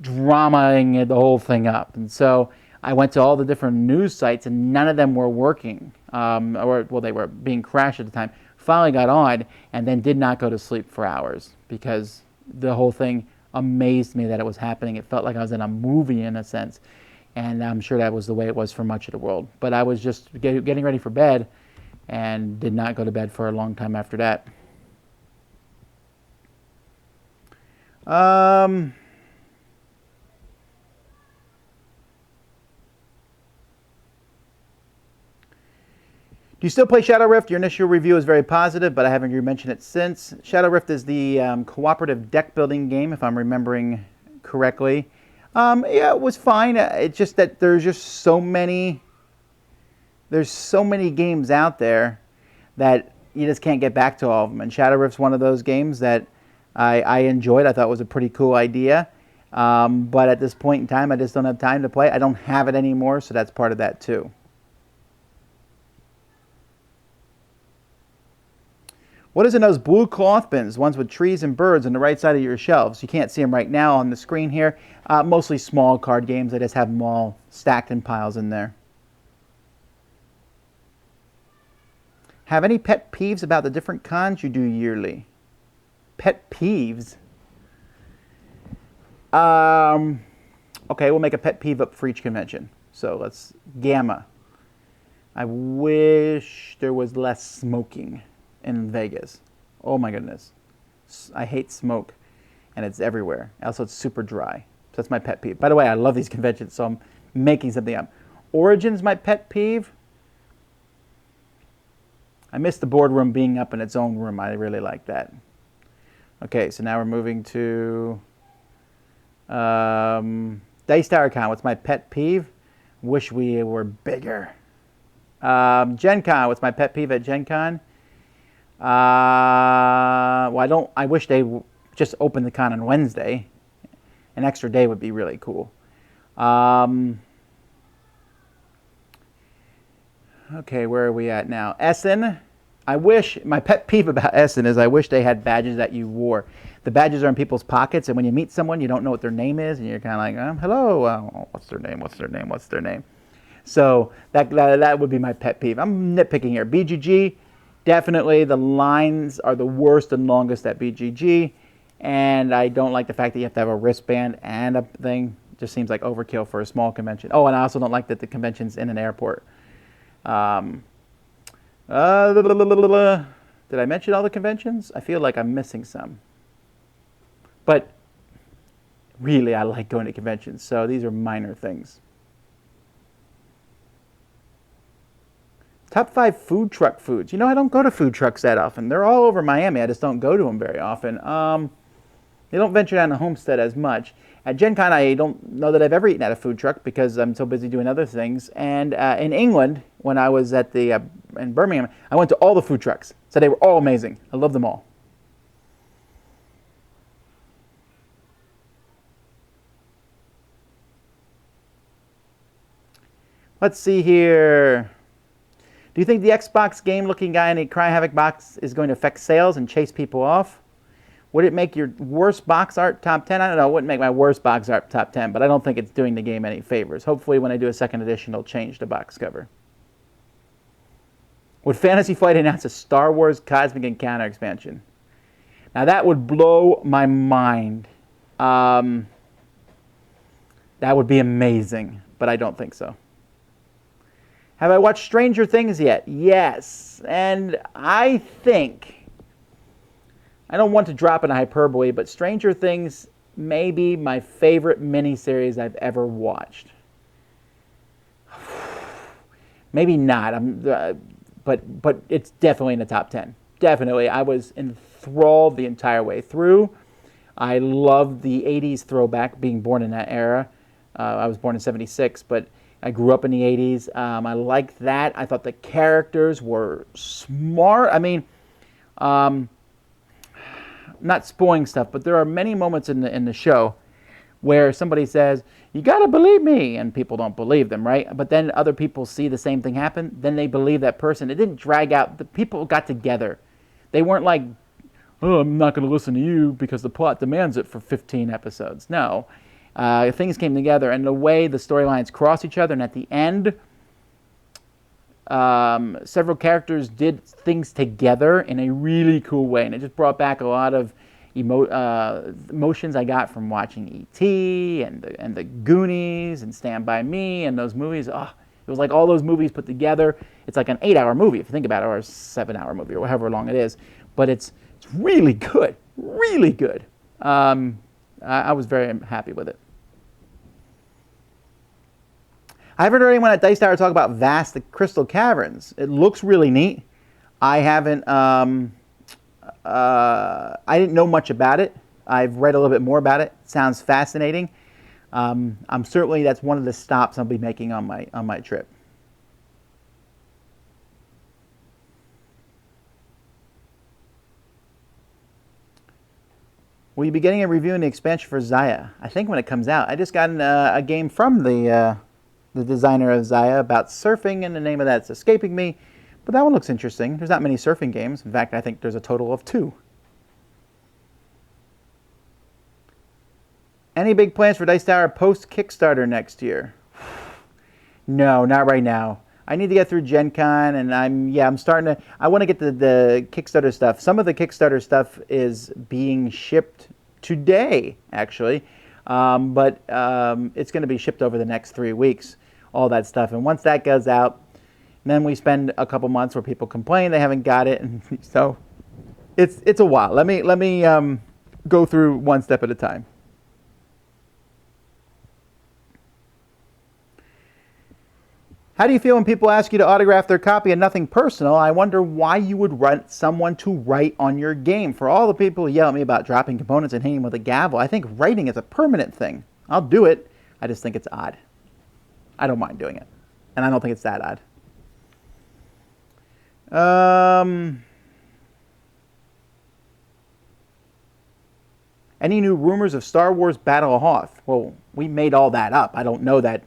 dramaing the whole thing up. And so I went to all the different news sites, and none of them were working, they were being crashed at the time. Finally got on, and then did not go to sleep for hours because the whole thing amazed me that it was happening. It felt like I was in a movie in a sense, and I'm sure that was the way it was for much of the world. But I was just getting ready for bed and did not go to bed for a long time after that. Do you still play Shadow Rift? Your initial review is very positive, but I haven't mentioned it since. Shadow Rift is the cooperative deck building game, if I'm remembering correctly. Yeah, it was fine. It's just that there's so many games out there that you just can't get back to all of them. And Shadow Rift's one of those games that I enjoyed. I thought it was a pretty cool idea. But at this point in time, I just don't have time to play. I don't have it anymore, so that's part of that too. What is in those blue cloth bins, ones with trees and birds on the right side of your shelves? You can't see them right now on the screen here. Mostly small card games. I just have them all stacked in piles in there. Have any pet peeves about the different cons you do yearly? Pet peeves? Okay, we'll make a pet peeve up for each convention. So let's Gamma. I wish there was less smoking in Vegas. Oh my goodness. I hate smoke, and it's everywhere. Also, it's super dry. So that's my pet peeve. By the way, I love these conventions, so I'm making something up. Origin's my pet peeve. I miss the boardroom being up in its own room. I really like that. Okay, so now we're moving to Dice Tower Con. What's my pet peeve? Wish we were bigger. Gen Con. What's my pet peeve at Gen Con? I wish they just opened the con on Wednesday. An extra day would be really cool. Okay, where are we at now? Essen. My pet peeve about Essen is I wish they had badges that you wore. The badges are in people's pockets, and when you meet someone, you don't know what their name is, and you're kind of like, hello, what's their name? So that would be my pet peeve. I'm nitpicking here. BGG. Definitely, the lines are the worst and longest at BGG, and I don't like the fact that you have to have a wristband and a thing. It just seems like overkill for a small convention. Oh, and I also don't like that the convention's in an airport. Did I mention all the conventions? I feel like I'm missing some. But really, I like going to conventions, so these are minor things. Top 5 food truck foods. I don't go to food trucks that often. They're all over Miami. I just don't go to them very often. They don't venture down to Homestead as much. At Gen Con, I don't know that I've ever eaten at a food truck because I'm so busy doing other things. And in England, when I was at in Birmingham, I went to all the food trucks. So they were all amazing. I love them all. Let's see here. Do you think the Xbox game-looking guy in a Cry Havoc box is going to affect sales and chase people off? Would it make your worst box art top 10? I don't know. It wouldn't make my worst box art top 10, but I don't think it's doing the game any favors. Hopefully when I do a second edition, they'll change the box cover. Would Fantasy Flight announce a Star Wars Cosmic Encounter expansion? Now that would blow my mind. That would be amazing, but I don't think so. Have I watched Stranger Things yet? Yes. And I think, I don't want to drop in a hyperbole, but Stranger Things may be my favorite miniseries I've ever watched. Maybe not, but it's definitely in the top 10. Definitely. I was enthralled the entire way through. I loved the 80s throwback, being born in that era. I was born in 76, but I grew up in the 80s. I liked that. I thought the characters were smart. I mean, not spoiling stuff, but there are many moments in the show where somebody says, "You got to believe me," and people don't believe them, right? But then other people see the same thing happen, then they believe that person. It didn't drag out. The people got together. They weren't like, "Oh, I'm not going to listen to you because the plot demands it for 15 episodes." No. Things came together, and the way the storylines cross each other, and at the end, several characters did things together in a really cool way, and it just brought back a lot of emotions I got from watching E.T. and the Goonies and Stand By Me and those movies. Oh, it was like all those movies put together. It's like an 8-hour movie if you think about it, or a 7-hour movie, or however long it is. But it's really good, really good. I was very happy with it. I haven't heard anyone at Dice Tower talk about Vast, the Crystal Caverns. It looks really neat. I haven't, I didn't know much about it. I've read a little bit more about it. It sounds fascinating. I'm certainly, that's one of the stops I'll be making on my trip. Will you be getting a review in the expansion for Zaya? I think when it comes out. I just got a game from the designer of Zaya about surfing, and the name of that's escaping me. But that one looks interesting. There's not many surfing games. In fact, I think there's a total of 2. Any big plans for Dice Tower post-Kickstarter next year? No, not right now. I need to get through Gen Con, and I'm starting to, I want to get the Kickstarter stuff. Some of the Kickstarter stuff is being shipped today, actually, but it's going to be shipped over the next 3 weeks, all that stuff. And once that goes out, then we spend a couple months where people complain they haven't got it, and so it's a while. Let me go through one step at a time. How do you feel when people ask you to autograph their copy and nothing personal? I wonder why you would want someone to write on your game. For all the people who yell at me about dropping components and hitting with a gavel, I think writing is a permanent thing. I'll do it. I just think it's odd. I don't mind doing it. And I don't think it's that odd. Any new rumors of Star Wars Battle of Hoth? Well, we made all that up. I don't know that.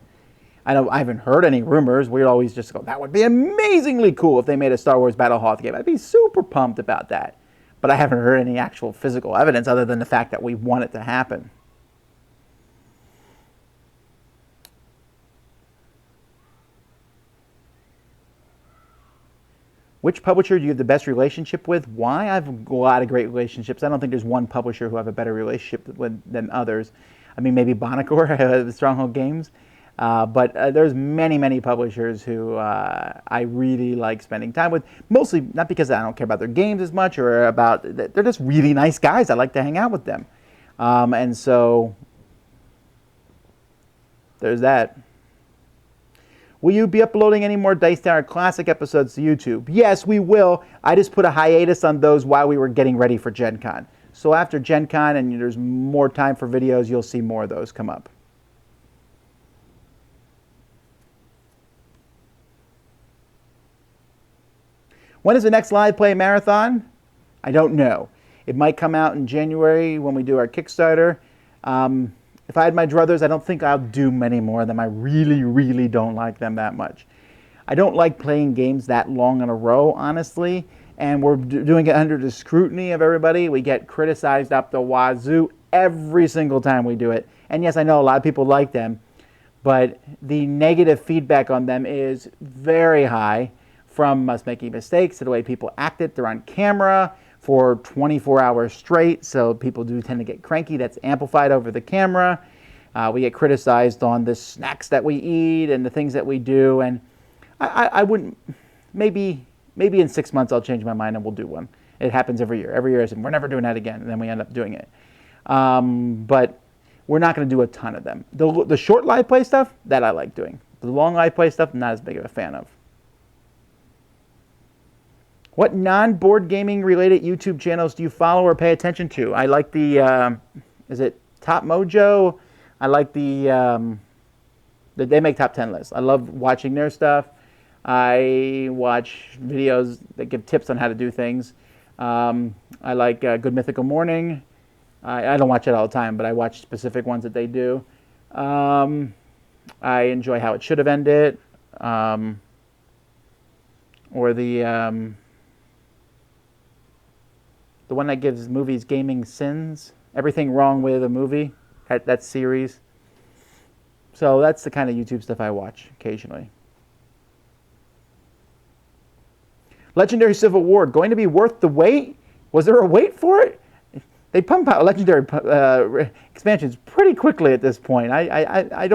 I haven't heard any rumors. We always just go, that would be amazingly cool if they made a Star Wars Battle of Hoth game. I'd be super pumped about that. But I haven't heard any actual physical evidence other than the fact that we want it to happen. Which publisher do you have the best relationship with? Why? I have a lot of great relationships. I don't think there's one publisher who I have a better relationship with than others. I mean, maybe Bonacor, Stronghold Games. But there's many publishers who I really like spending time with. Mostly not because I don't care about their games as much, or about, they're just really nice guys. I like to hang out with them. And so there's that. Will you be uploading any more Dice Tower Classic episodes to YouTube? Yes, we will. I just put a hiatus on those while we were getting ready for Gen Con. So after Gen Con and there's more time for videos, you'll see more of those come up. When is the next live play marathon? I don't know. It might come out in January when we do our Kickstarter. If I had my druthers, I don't think I'll do many more of them. I really, really don't like them that much. I don't like playing games that long in a row, honestly. And we're doing it under the scrutiny of everybody. We get criticized up the wazoo every single time we do it. And yes, I know a lot of people like them, but the negative feedback on them is very high, from us making mistakes to the way people acted. They're on camera for 24 hours straight, so people do tend to get cranky. That's amplified over the camera. We get criticized on the snacks that we eat and the things that we do, and I wouldn't, maybe in 6 months I'll change my mind and we'll do one. It happens every year. Every year I say, we're never doing that again, and then we end up doing it. But we're not going to do a ton of them. The short live play stuff, that I like doing. The long live play stuff, not as big of a fan of. What non-board gaming related YouTube channels do you follow or pay attention to? I like the, is it Top Mojo? I like they make top 10 lists. I love watching their stuff. I watch videos that give tips on how to do things. I like Good Mythical Morning. I don't watch it all the time, but I watch specific ones that they do. I enjoy How It Should Have Ended. Or the one that gives movies gaming sins. Everything wrong with a movie. That series. So that's the kind of YouTube stuff I watch occasionally. Legendary Civil War, going to be worth the wait? Was there a wait for it? They pump out Legendary expansions pretty quickly at this point. I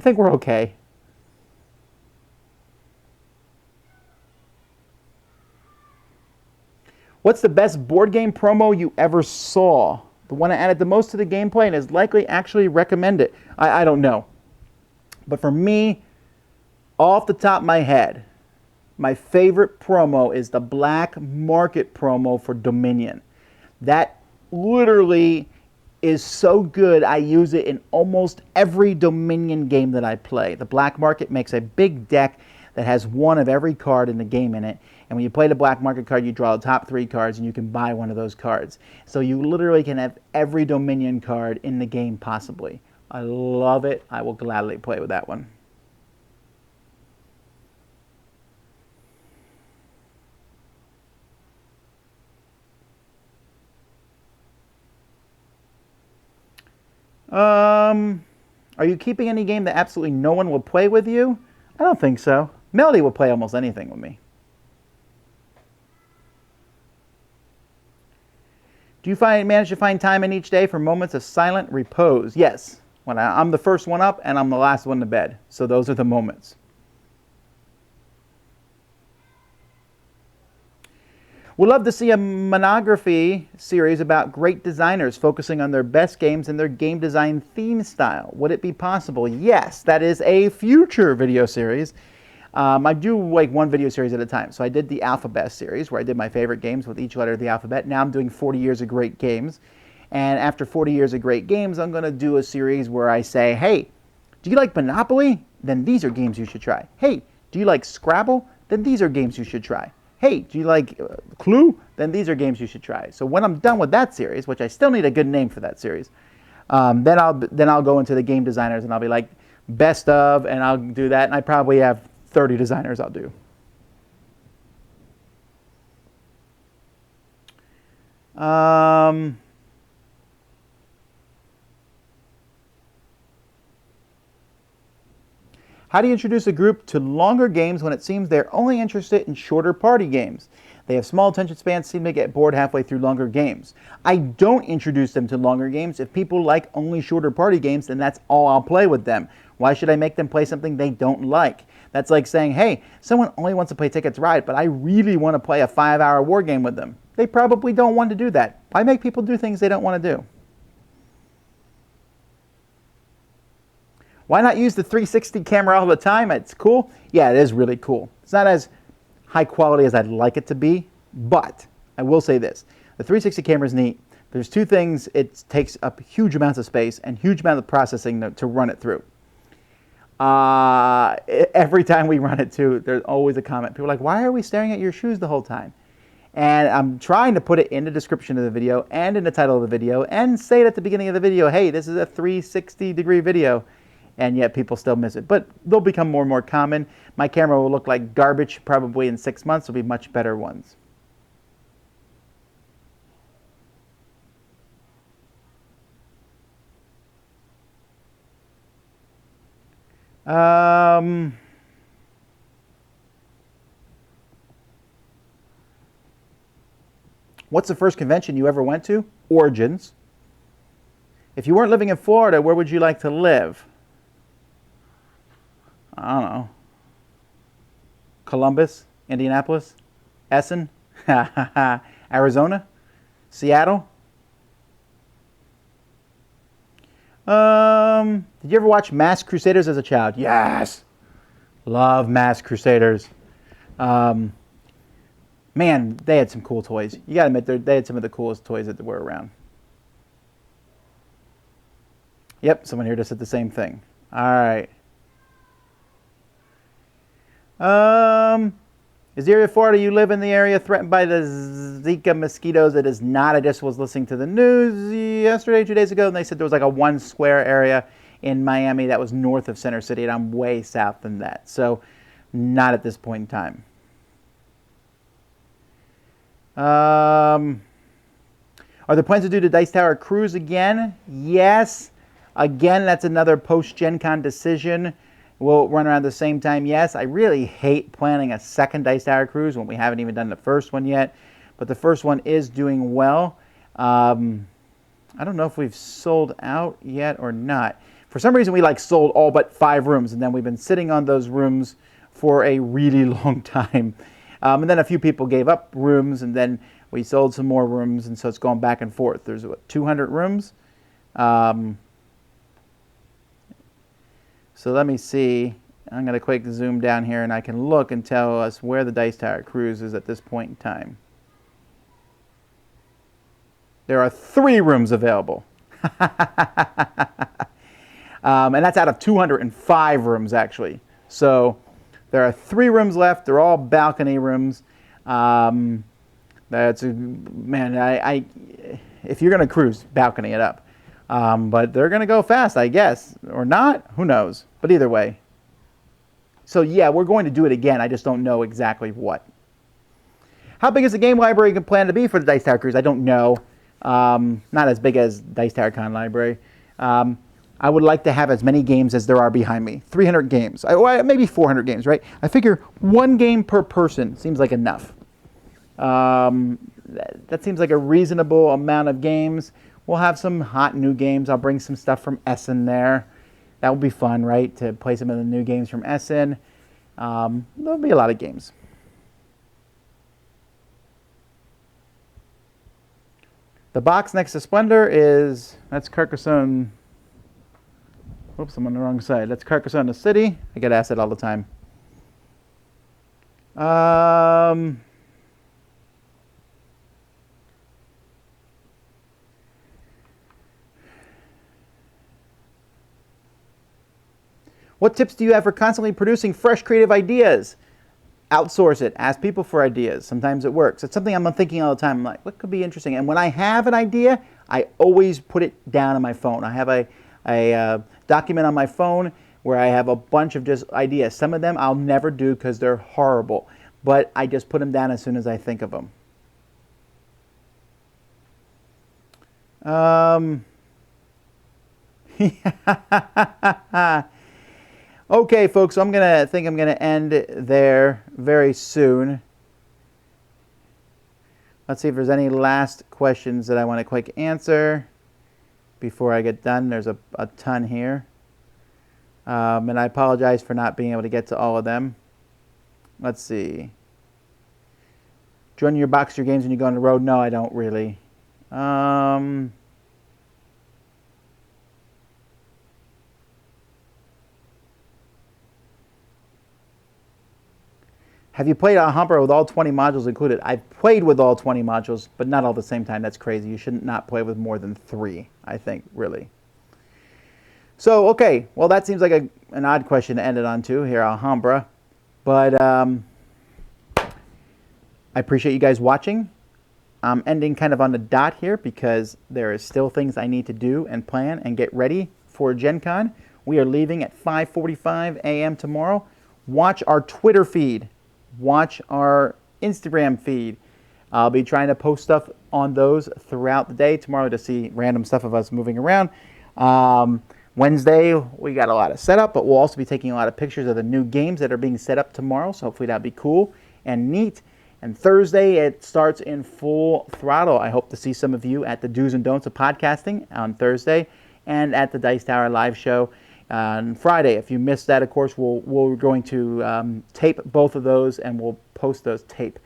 think we're okay. What's the best board game promo you ever saw? The one that added the most to the gameplay and is likely actually recommended. I don't know. But for me, off the top of my head, my favorite promo is the Black Market promo for Dominion. That literally is so good, I use it in almost every Dominion game that I play. The Black Market makes a big deck that has one of every card in the game in it. And when you play the Black Market card, you draw the top 3 cards and you can buy one of those cards. So you literally can have every Dominion card in the game possibly. I love it. I will gladly play with that one. Are you keeping any game that absolutely no one will play with you? I don't think so. Melody will play almost anything with me. Do you manage to find time in each day for moments of silent repose? Yes. When I'm the first one up and I'm the last one to bed. So those are the moments. We'd love to see a monography series about great designers focusing on their best games and their game design theme style. Would it be possible? Yes, that is a future video series. I do like one video series at a time. So I did the Alphabet series where I did my favorite games with each letter of the alphabet. Now I'm doing 40 Years of Great Games. And after 40 Years of Great Games, I'm going to do a series where I say, hey, do you like Monopoly? Then these are games you should try. Hey, do you like Scrabble? Then these are games you should try. Hey, do you like Clue? Then these are games you should try. So when I'm done with that series, which I still need a good name for that series, then I'll go into the game designers and I'll be like, best of, and I'll do that. And I probably have 30 designers I'll do. How do you introduce a group to longer games when it seems they're only interested in shorter party games? They have small attention spans, seem to get bored halfway through longer games. I don't introduce them to longer games. If people like only shorter party games, then that's all I'll play with them. Why should I make them play something they don't like? That's like saying, hey, someone only wants to play Ticket to Ride, but I really want to play a 5-hour war game with them. They probably don't want to do that. Why make people do things they don't want to do? Why not use the 360 camera all the time? It's cool. Yeah, it is really cool. It's not as high quality as I'd like it to be, but I will say this. The 360 camera is neat. There's two things. It takes up huge amounts of space and huge amount of processing to run it through. Every time we run it too, there's always a comment. People are like, why are we staring at your shoes the whole time? And I'm trying to put it in the description of the video and in the title of the video and say it at the beginning of the video, hey, this is a 360-degree video, and yet people still miss it. But they'll become more and more common. My camera will look like garbage probably in 6 months. There'll be much better ones. What's the first convention you ever went to? Origins. If you weren't living in Florida, where would you like to live? I don't know. Columbus, Indianapolis, Essen, Arizona, Seattle. Did you ever watch Masked Crusaders as a child? Yes. Love Masked Crusaders. Man, they had some cool toys. You gotta admit, they had some of the coolest toys that were around. Yep, someone here just said the same thing. All right. Is the area of Florida you live in the area threatened by the Zika mosquitoes? It is not. I just was listening to the news yesterday, 2 days ago, and they said there was like a 1 square area in Miami that was north of Center City, and I'm way south than that. So, not at this point in time. Are there plans to do the Dice Tower cruise again? Yes. Again, that's another post-Gen Con decision. We'll run around the same time. Yes, I really hate planning a second Dice Tower cruise when we haven't even done the first one yet. But the first one is doing well. I don't know if we've sold out yet or not. For some reason, we sold all but 5 rooms, and then we've been sitting on those rooms for a really long time. And then a few people gave up rooms, and then we sold some more rooms, and so it's going back and forth. There's, what, 200 rooms? So let me see. I'm going to quick zoom down here, and I can look and tell us where the Dice Tower cruise is at this point in time. There are 3 rooms available. And that's out of 205 rooms, actually. So there are 3 rooms left. They're all balcony rooms. That's man. If you're going to cruise, balcony it up. But they're going to go fast, I guess, or not. Who knows? But either way. So yeah, we're going to do it again. I just don't know exactly what. How big is the game library you plan to be for the Dice Tower cruise? I don't know. Not as big as Dice Tower Con library. I would like to have as many games as there are behind me. 300 games. Maybe 400 games, right? I figure 1 game per person seems like enough. That seems like a reasonable amount of games. We'll have some hot new games. I'll bring some stuff from Essen there. That will be fun, right? To play some of the new games from Essen. There'll be a lot of games. The box next to Splendor that's Carcassonne. Oops, I'm on the wrong side. That's Carcassonne City. I get asked that all the time. What tips do you have for constantly producing fresh creative ideas? Outsource it. Ask people for ideas. Sometimes it works. It's something I'm thinking all the time. I'm like, what could be interesting? And when I have an idea, I always put it down on my phone. I have a document on my phone where I have a bunch of just ideas. Some of them I'll never do because they're horrible. But I just put them down as soon as I think of them. Okay, folks, so I'm gonna end there very soon. Let's see if there's any last questions that I want to quick answer before I get done. There's a ton here. And I apologize for not being able to get to all of them. Let's see. Join your Boxer games when you go on the road? No, I don't really. Have you played Alhambra with all 20 modules included? I've played with all 20 modules, but not all at the same time. That's crazy. You should not play with more than 3, I think, really. So, okay. Well, that seems like an odd question to end it on, too, here, Alhambra. But I appreciate you guys watching. I'm ending kind of on the dot here because there is still things I need to do and plan and get ready for Gen Con. We are leaving at 5:45 a.m. tomorrow. Watch our Twitter feed. Watch our Instagram feed. I'll be trying to post stuff on those throughout the day tomorrow to see random stuff of us moving around. Wednesday, we got a lot of setup, but we'll also be taking a lot of pictures of the new games that are being set up tomorrow, so hopefully that'll be cool and neat. And Thursday, it starts in full throttle. I hope to see some of you at the Do's and Don'ts of Podcasting on Thursday and at the Dice Tower live show on Friday. If you missed that, of course, we're going to tape both of those and we'll post those tape.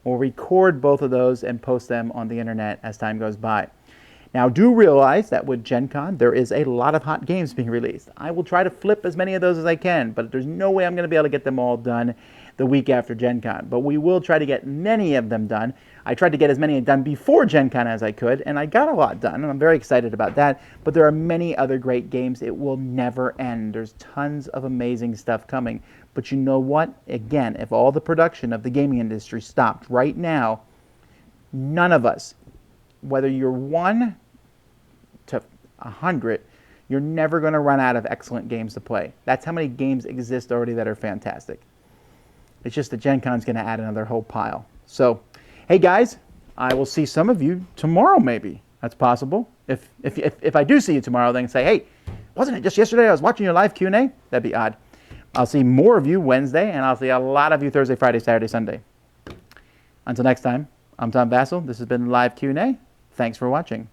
We'll record both of those and post them on the internet as time goes by. Now, do realize that with Gen Con, there is a lot of hot games being released. I will try to flip as many of those as I can, but there's no way I'm going to be able to get them all done the week after Gen Con. But we will try to get many of them done. I tried to get as many done before Gen Con as I could, and I got a lot done, and I'm very excited about that. But there are many other great games. It will never end. There's tons of amazing stuff coming. But you know what? Again, if all the production of the gaming industry stopped right now, none of us, whether you're 1 to 100, you're never going to run out of excellent games to play. That's how many games exist already that are fantastic. It's just that Gen Con's going to add another whole pile. So, hey guys, I will see some of you tomorrow maybe. That's possible. If I do see you tomorrow, then say, hey, wasn't it just yesterday I was watching your live Q&A? That'd be odd. I'll see more of you Wednesday, and I'll see a lot of you Thursday, Friday, Saturday, Sunday. Until next time, I'm Tom Vasel. This has been Live Q&A. Thanks for watching.